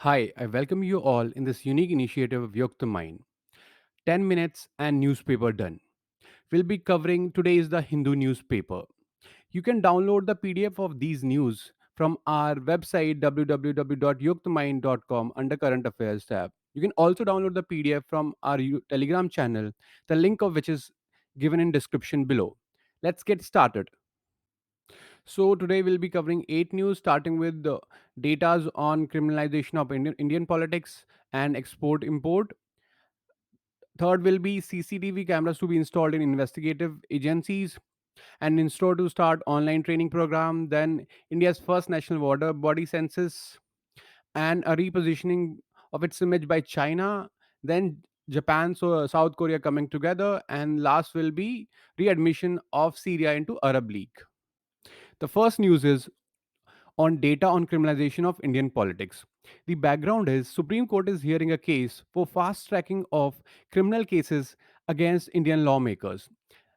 Hi, I welcome you all in this unique initiative of YuktMind. 10 minutes and newspaper done. We'll be covering today is the Hindu newspaper. You can download the PDF of these news from our website www.yuktmind.com under current affairs tab. You can also download the PDF from our Telegram channel, the link of which is given in description below. Let's get started. So today we'll be covering 8 news, starting with the datas on criminalization of Indian politics and export import. Third will be CCTV cameras to be installed in investigative agencies and installed to start online training program. Then India's first national water body census and a repositioning of its image by China. Then Japan, so South Korea coming together, and last will be readmission of Syria into Arab League. The first news is on data on criminalization of Indian politics. The background is Supreme Court is hearing a case for fast tracking of criminal cases against Indian lawmakers.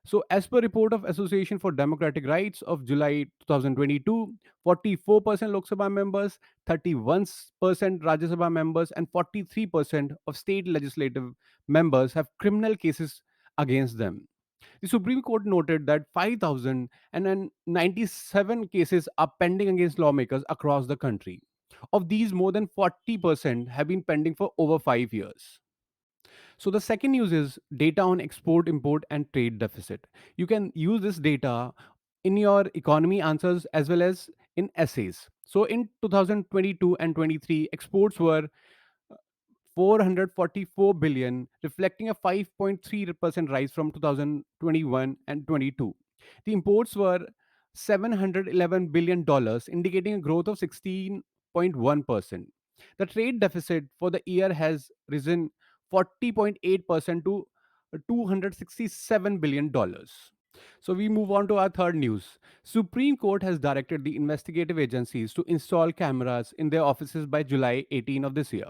So, as per report of Association for Democratic Rights of July 2022, 44% Lok Sabha members, 31% Rajya Sabha members, and 43% of state legislative members have criminal cases against them. The Supreme Court noted that 5,097 cases are pending against lawmakers across the country. Of these, more than 40% have been pending for over 5 years. So, the second news is data on export, import, and trade deficit. You can use this data in your economy answers as well as in essays. So, in 2022 and 23, exports were 444 billion, reflecting a 5.3% rise from 2021 and 22. The imports were $711 billion, indicating a growth of 16.1%. The trade deficit for the year has risen 40.8% to $267 billion. So we move on to our third news. Supreme Court has directed the investigative agencies to install cameras in their offices by July 18 of this year.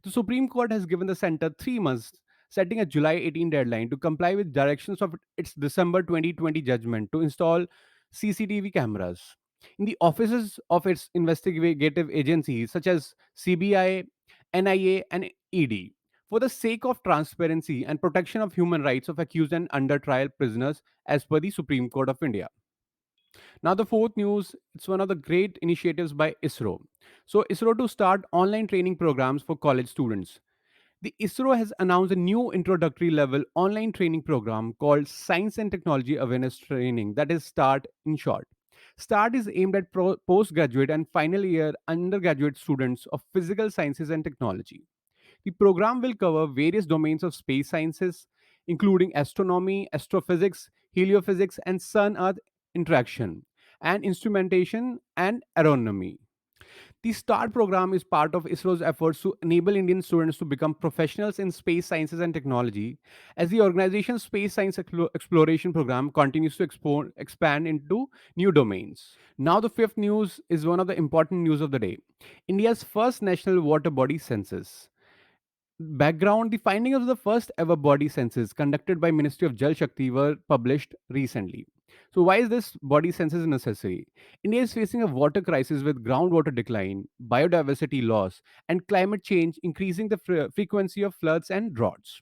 The Supreme Court has given the center 3 months, setting a July 18 deadline to comply with directions of its December 2020 judgment to install CCTV cameras in the offices of its investigative agencies such as CBI, NIA, and ED. For the sake of transparency and protection of human rights of accused and under trial prisoners, as per the Supreme Court of India. Now, the fourth news, it's one of the great initiatives by ISRO. So, ISRO to start online training programs for college students. The ISRO has announced a new introductory level online training program called Science and Technology Awareness Training, that is START in short. START is aimed at postgraduate and final year undergraduate students of physical sciences and technology. The program will cover various domains of space sciences, including astronomy, astrophysics, heliophysics, and sun earth interaction, and instrumentation and aeronomy. The START program is part of ISRO's efforts to enable Indian students to become professionals in space sciences and technology, as the organization's space science exploration program continues to expand into new domains. Now, the fifth news is one of the important news of the day: India's first national water body census. Background: the findings of the first ever body census conducted by Ministry of Jal Shakti were published recently. So why is this body census necessary? India is facing a water crisis with groundwater decline, biodiversity loss, and climate change increasing the frequency of floods and droughts.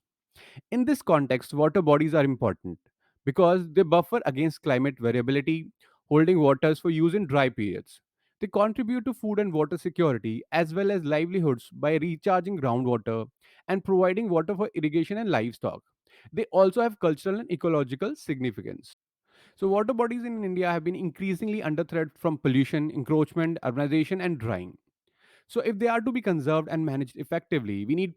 In this context, water bodies are important because they buffer against climate variability, holding waters for use in dry periods. They contribute to food and water security as well as livelihoods by recharging groundwater and providing water for irrigation and livestock. They also have cultural and ecological significance. So, water bodies in India have been increasingly under threat from pollution, encroachment, urbanization, and drying. So, if they are to be conserved and managed effectively, we need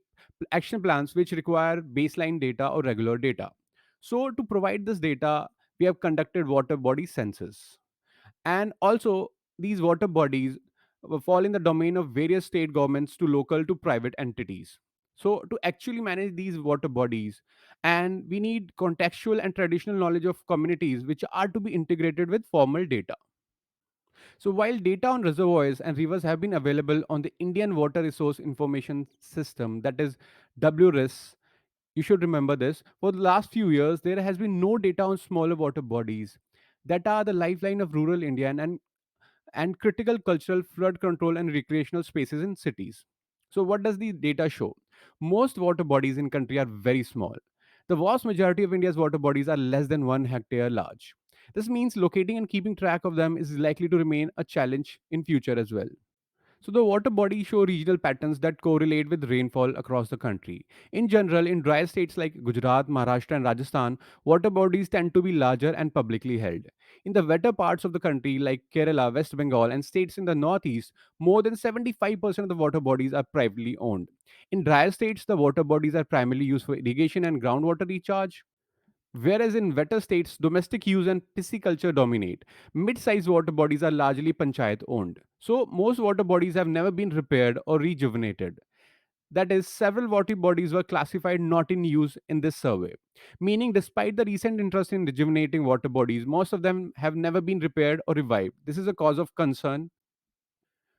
action plans which require baseline data or regular data. So, to provide this data, we have conducted water body census. And also, these water bodies fall in the domain of various state governments to local to private entities. So, to actually manage these water bodies, and we need contextual and traditional knowledge of communities which are to be integrated with formal data. So, while data on reservoirs and rivers have been available on the Indian Water Resource Information System, that is WRIS, you should remember this. For the last few years, there has been no data on smaller water bodies that are the lifeline of rural India and critical cultural flood control and recreational spaces in cities. So, what does the data show? Most water bodies in country are very small. The vast majority of India's water bodies are less than 1 hectare large. This means locating and keeping track of them is likely to remain a challenge in future as well. So the water bodies show regional patterns that correlate with rainfall across the country. In general, in dry states like Gujarat, Maharashtra, and Rajasthan, water bodies tend to be larger and publicly held. In the wetter parts of the country like Kerala, West Bengal, and states in the northeast, more than 75% of the water bodies are privately owned. In drier states, the water bodies are primarily used for irrigation and groundwater recharge. Whereas in wetter states, domestic use and pisciculture dominate. Mid-sized water bodies are largely panchayat owned. So most water bodies have never been repaired or rejuvenated. That is, several water bodies were classified not in use in this survey. Meaning, despite the recent interest in rejuvenating water bodies, most of them have never been repaired or revived. This is a cause of concern.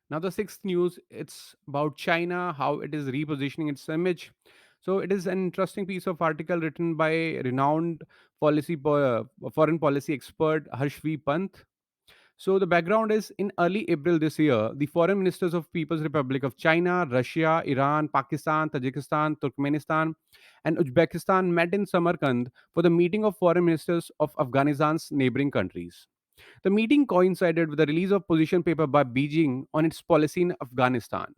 Now, the sixth news, it's about China, how it is repositioning its image. So, it is an interesting piece of article written by renowned foreign policy expert Harshvi Pant. So, the background is in early April this year, the foreign ministers of People's Republic of China, Russia, Iran, Pakistan, Tajikistan, Turkmenistan, and Uzbekistan met in Samarkand for the meeting of foreign ministers of Afghanistan's neighboring countries. The meeting coincided with the release of position paper by Beijing on its policy in Afghanistan.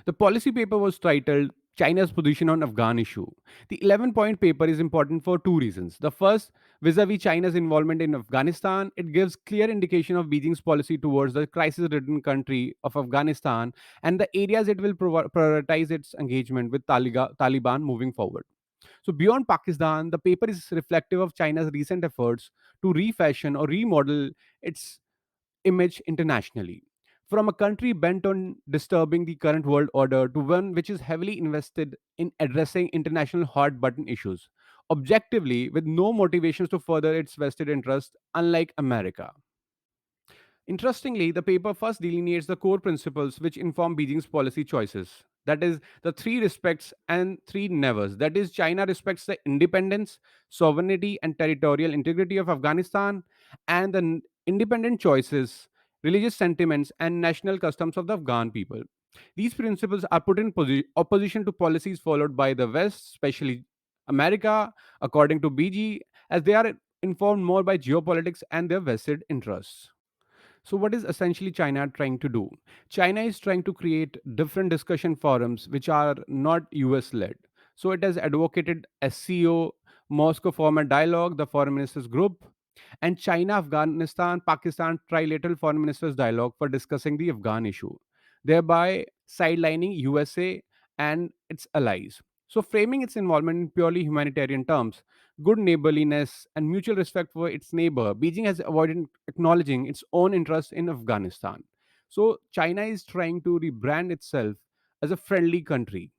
The policy paper was titled China's Position on Afghan Issue. The 11-point paper is important for two reasons. The first, vis-a-vis China's involvement in Afghanistan, it gives clear indication of Beijing's policy towards the crisis-ridden country of Afghanistan and the areas it will prioritize its engagement with Taliban moving forward. So, beyond Pakistan, the paper is reflective of China's recent efforts to refashion or remodel its image internationally. From a country bent on disturbing the current world order to one which is heavily invested in addressing international hot button issues, objectively, with no motivations to further its vested interest, unlike America. Interestingly, the paper first delineates the core principles which inform Beijing's policy choices. That is, the three respects and three nevers. That is, China respects the independence, sovereignty, and territorial integrity of Afghanistan, and the independent choices, religious sentiments, and national customs of the Afghan people. These principles are put in opposition to policies followed by the West, especially America, according to BG, as they are informed more by geopolitics and their vested interests. So, what is essentially China trying to do? China is trying to create different discussion forums which are not US led. So, it has advocated SCO, Moscow Format Dialogue, the Foreign Ministers Group, and China, Afghanistan, Pakistan Trilateral Foreign Ministers Dialogue for discussing the Afghan issue, thereby sidelining USA and its allies. So, framing its involvement in purely humanitarian terms, good neighborliness, and mutual respect for its neighbor, Beijing has avoided acknowledging its own interest in Afghanistan. So, China is trying to rebrand itself as a friendly country.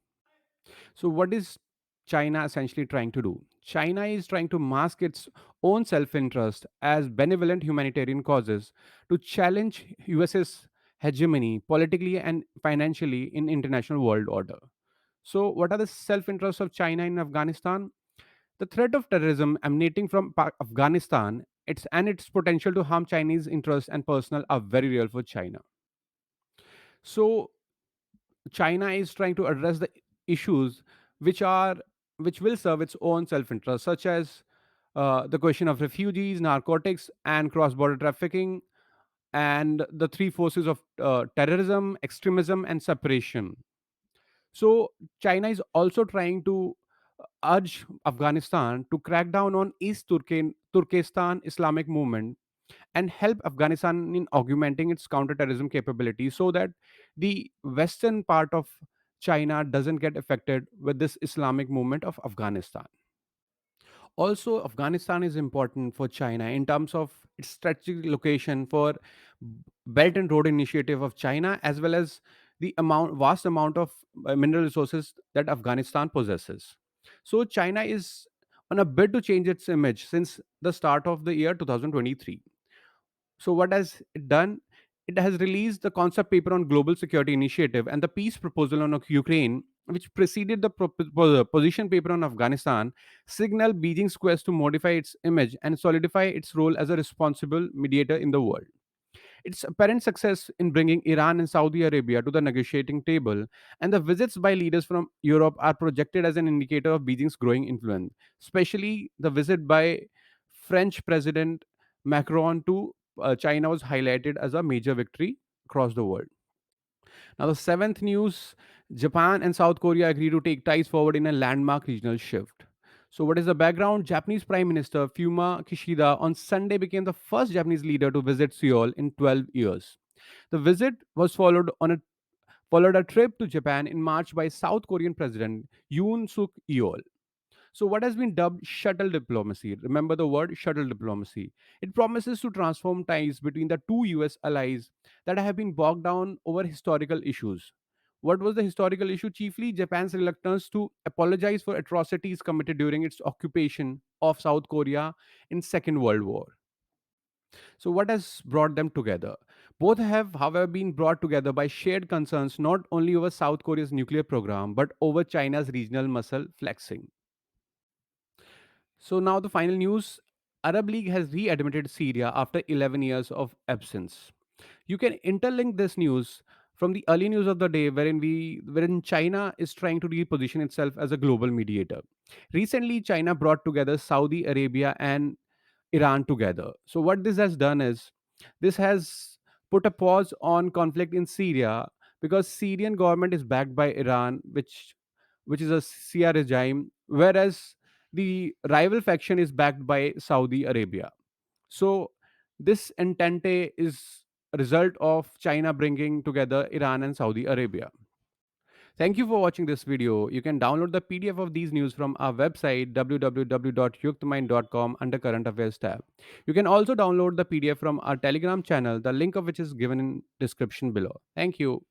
So, what is China essentially trying to do? China is trying to mask its own self interest as benevolent humanitarian causes to challenge US's hegemony politically and financially in international world order. So, what are the self interests of China in Afghanistan? The threat of terrorism emanating from Afghanistan and its potential to harm Chinese interests and personnel are very real for China. So, China is trying to address the issues which are which will serve its own self-interest, such as the question of refugees, narcotics, and cross-border trafficking, and the three forces of terrorism, extremism, and separation. So China is also trying to urge Afghanistan to crack down on Turkestan Islamic movement and help Afghanistan in augmenting its counterterrorism capabilities so that the western part of China doesn't get affected with this Islamic movement of Afghanistan. Also, Afghanistan is important for China in terms of its strategic location for Belt and Road Initiative of China, as well as the vast amount of mineral resources that Afghanistan possesses. So, China is on a bid to change its image since the start of the year 2023. So, what has it done? It has released the concept paper on global security initiative and the peace proposal on Ukraine, which preceded the position paper on Afghanistan, signal Beijing's quest to modify its image and solidify its role as a responsible mediator in the world. Its apparent success in bringing Iran and Saudi Arabia to the negotiating table and the visits by leaders from Europe are projected as an indicator of Beijing's growing influence, especially the visit by French President Macron to China was highlighted as a major victory across the world. Now, the seventh news: Japan and South Korea agree to take ties forward in a landmark regional shift. So, what is the background? Japanese Prime Minister Fumio Kishida on Sunday became the first Japanese leader to visit Seoul in 12 years. The visit was followed a trip to Japan in March by South Korean President Yoon Suk Yeol. So, what has been dubbed shuttle diplomacy? Remember the word shuttle diplomacy. It promises to transform ties between the two US allies that have been bogged down over historical issues. What was the historical issue? Chiefly, Japan's reluctance to apologize for atrocities committed during its occupation of South Korea in Second World War. So, what has brought them together? Both have, however, been brought together by shared concerns not only over South Korea's nuclear program but over China's regional muscle flexing. So now the final news: Arab League has readmitted Syria after 11 years of absence. You can interlink this news from the early news of the day wherein China is trying to reposition itself as a global mediator. Recently, China brought together Saudi Arabia and Iran together. So what this has done is this has put a pause on conflict in Syria because Syrian government is backed by Iran, which is a Shia regime, whereas the rival faction is backed by Saudi Arabia. So this entente is a result of China bringing together Iran and Saudi Arabia. Thank you for watching this video. You can download the PDF of these news from our website www.yuktmind.com under current affairs tab. You can also download the PDF from our Telegram channel, the link of which is given in description below. Thank you.